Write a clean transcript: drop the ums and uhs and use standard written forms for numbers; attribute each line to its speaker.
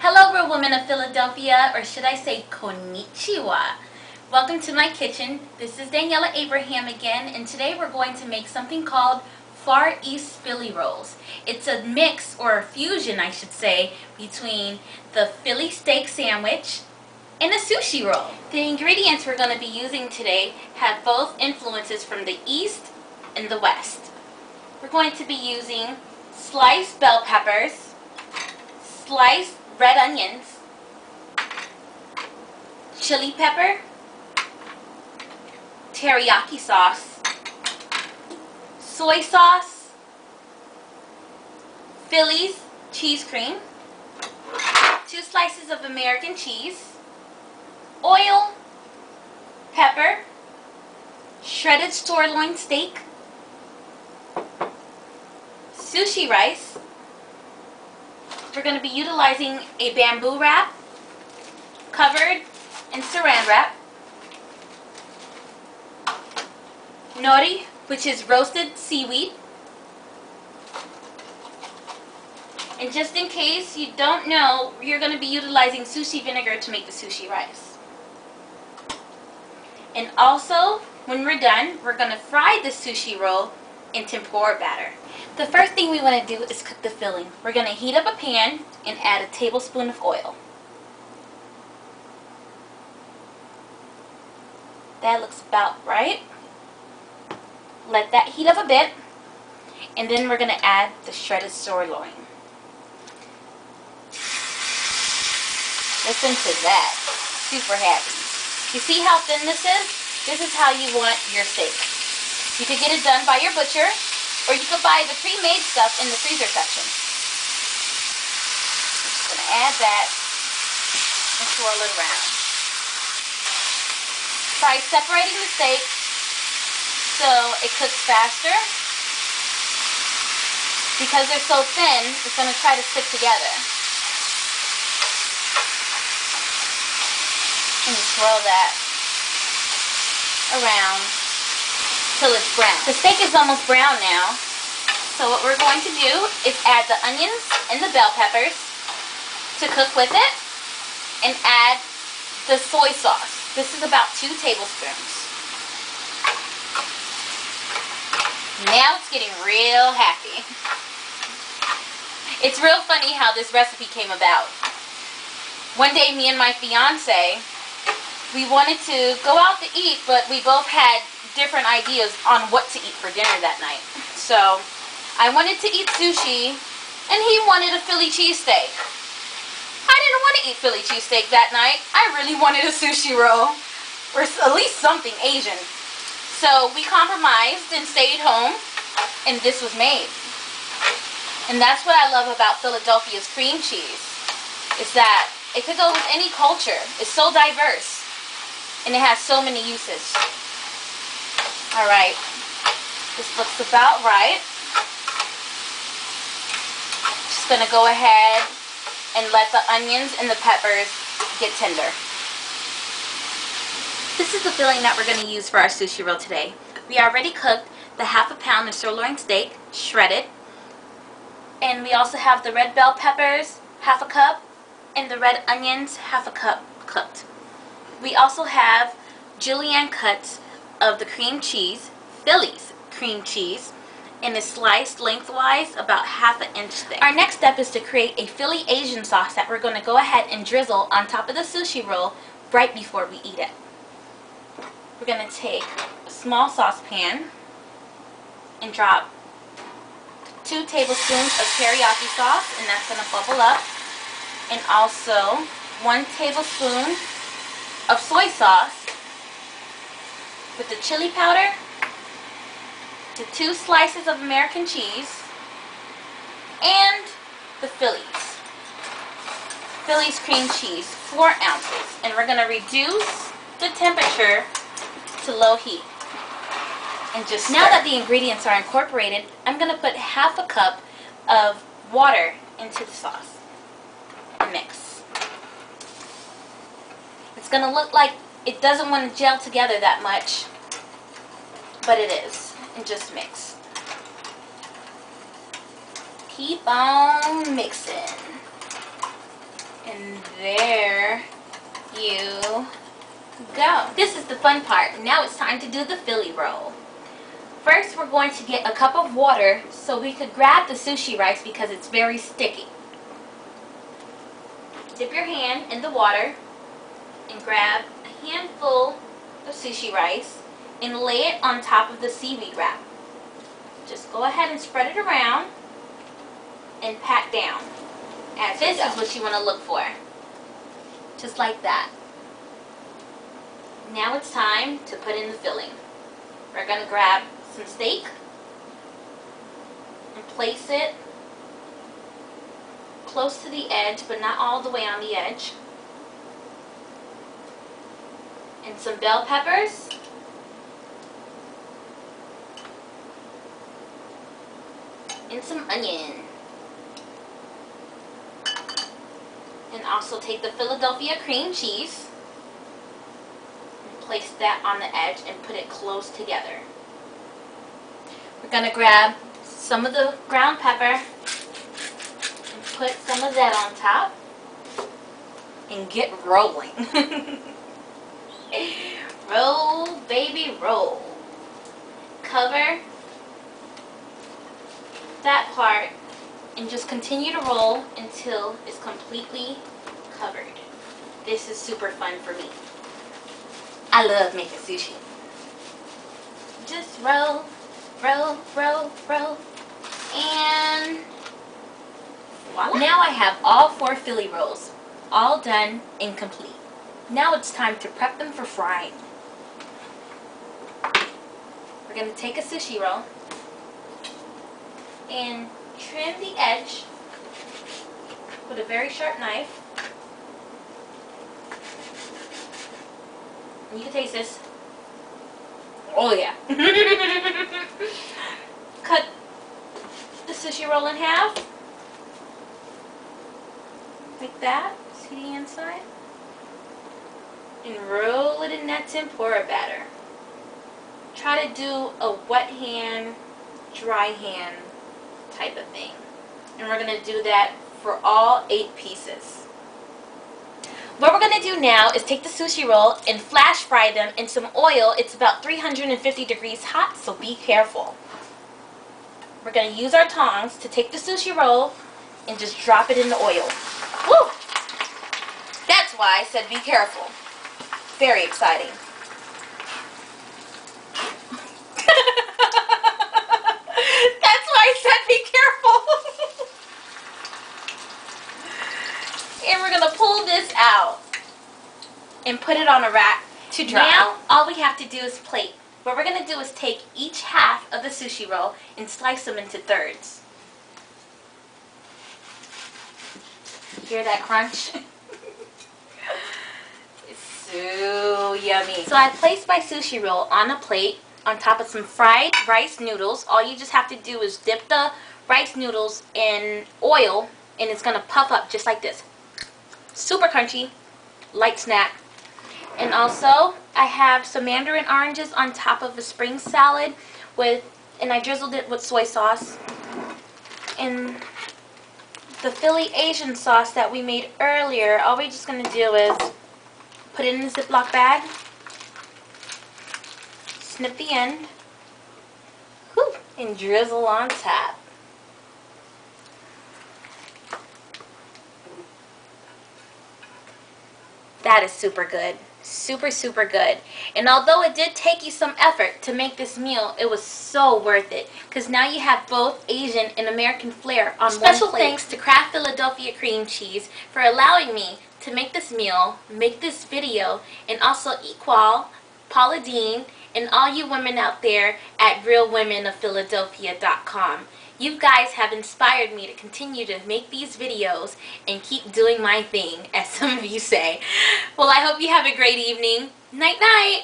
Speaker 1: Hello, real women of Philadelphia, or should I say konnichiwa. Welcome to my kitchen. This is Daniela Abraham again, and today we're going to make something called Far East Philly rolls. It's a mix, or a fusion I should say, between the Philly steak sandwich and a sushi roll. The ingredients we're going to be using today have both influences from the East and the West. We're going to be using sliced bell peppers, sliced red onions, chili pepper, teriyaki sauce, soy sauce, Philly's cheese cream, 2 slices of American cheese, oil, pepper, shredded sirloin steak, sushi rice. We're going to be utilizing a bamboo wrap covered in saran wrap, nori, which is roasted seaweed, and just in case you don't know, you're going to be utilizing sushi vinegar to make the sushi rice. And also, when we're done, we're going to fry the sushi roll in tempura batter. The first thing we want to do is cook the filling. We're going to heat up a pan and add a tablespoon of oil. That looks about right. Let that heat up a bit, and then we're going to add the shredded sirloin. Listen to that. Super happy. You see how thin this is? This is how you want your steak. You could get it done by your butcher, or you could buy the pre-made stuff in the freezer section. Just going to add that and swirl it around. Try separating the steak so it cooks faster. Because they're so thin, it's going to try to stick together. And you swirl that around till it's brown. The steak is almost brown now, so what we're going to do is add the onions and the bell peppers to cook with it, and add the soy sauce. This is about 2 tablespoons. Now it's getting real happy. It's real funny how this recipe came about. One day me and my fiance, we wanted to go out to eat, but we both had different ideas on what to eat for dinner that night. So I wanted to eat sushi and he wanted a Philly cheesesteak. I didn't want to eat Philly cheesesteak that night. I really wanted a sushi roll, or at least something Asian. So we compromised and stayed home, and this was made. And that's what I love about Philadelphia's cream cheese, is that it could go with any culture. It's so diverse, and it has so many uses. Alright, this looks about right. Just going to go ahead and let the onions and the peppers get tender. This is the filling that we're going to use for our sushi roll today. We already cooked the ½ pound of sirloin steak, shredded. And we also have the red bell peppers, ½ cup, and the red onions, ½ cup cooked. We also have julienne cuts of the cream cheese, Philly's cream cheese, and is sliced lengthwise about ½ inch thick. Our next step is to create a Philly Asian sauce that we're going to go ahead and drizzle on top of the sushi roll right before we eat it. We're going to take a small saucepan and drop 2 tablespoons of teriyaki sauce, and that's going to bubble up, and also 1 tablespoon of soy sauce with the chili powder, the 2 slices of American cheese, and the Philly's cream cheese, 4 ounces. And we're going to reduce the temperature to low heat. And just now that the ingredients are incorporated, I'm going to put ½ cup of water into the sauce and mix. It's going to look like it doesn't want to gel together that much, but it is. And just mix. Keep on mixing. And there you go. This is the fun part. Now it's time to do the Philly roll. First, we're going to get a cup of water so we could grab the sushi rice because it's very sticky. Dip your hand in the water and grab a handful of sushi rice and lay it on top of the seaweed wrap. Just go ahead and spread it around and pat down. As this is what you want to look for. Just like that. Now it's time to put in the filling. We're going to grab some steak and place it close to the edge, but not all the way on the edge. And some bell peppers. And some onion. And also take the Philadelphia cream cheese and place that on the edge and put it close together. We're going to grab some of the ground pepper and put some of that on top and get rolling. Roll, baby, roll. Cover that part and just continue to roll until it's completely covered. This is super fun for me. I love making sushi. Just roll, roll, roll, roll, and voila. Now I have all 4 Philly rolls, all done and complete. Now it's time to prep them for frying. We're going to take a sushi roll and trim the edge with a very sharp knife. And you can taste this. Oh yeah. Cut the sushi roll in half. Like that. See the inside? And roll it in that tempura batter. Try to do a wet hand, dry hand type of thing. And we're going to do that for all 8 pieces. What we're going to do now is take the sushi roll and flash fry them in some oil. It's about 350 degrees hot, so be careful. We're going to use our tongs to take the sushi roll and just drop it in the oil. Woo! That's why I said be careful. Very exciting. That's why I said be careful. And we're going to pull this out and put it on a rack to dry. Now, all we have to do is plate. What we're going to do is take each half of the sushi roll and slice them into thirds. Hear that crunch? It's so yummy. So I placed my sushi roll on a plate on top of some fried rice noodles. All you just have to do is dip the rice noodles in oil and it's going to puff up just like this. Super crunchy, light snack. And also, I have some mandarin oranges on top of a spring salad and I drizzled it with soy sauce. And the Philly Asian sauce that we made earlier, all we're just going to do is put it in a Ziploc bag, snip the end, and drizzle on top. That is super good. Super, super good. And although it did take you some effort to make this meal, it was so worth it. Because now you have both Asian and American flair on one plate. Special thanks to Kraft Philadelphia Cream Cheese for allowing me to make this meal, make this video, and also Equal, Paula Deen, and all you women out there at realwomenoffphiladelphia.com. You guys have inspired me to continue to make these videos and keep doing my thing, as some of you say. Well, I hope you have a great evening. Night, night.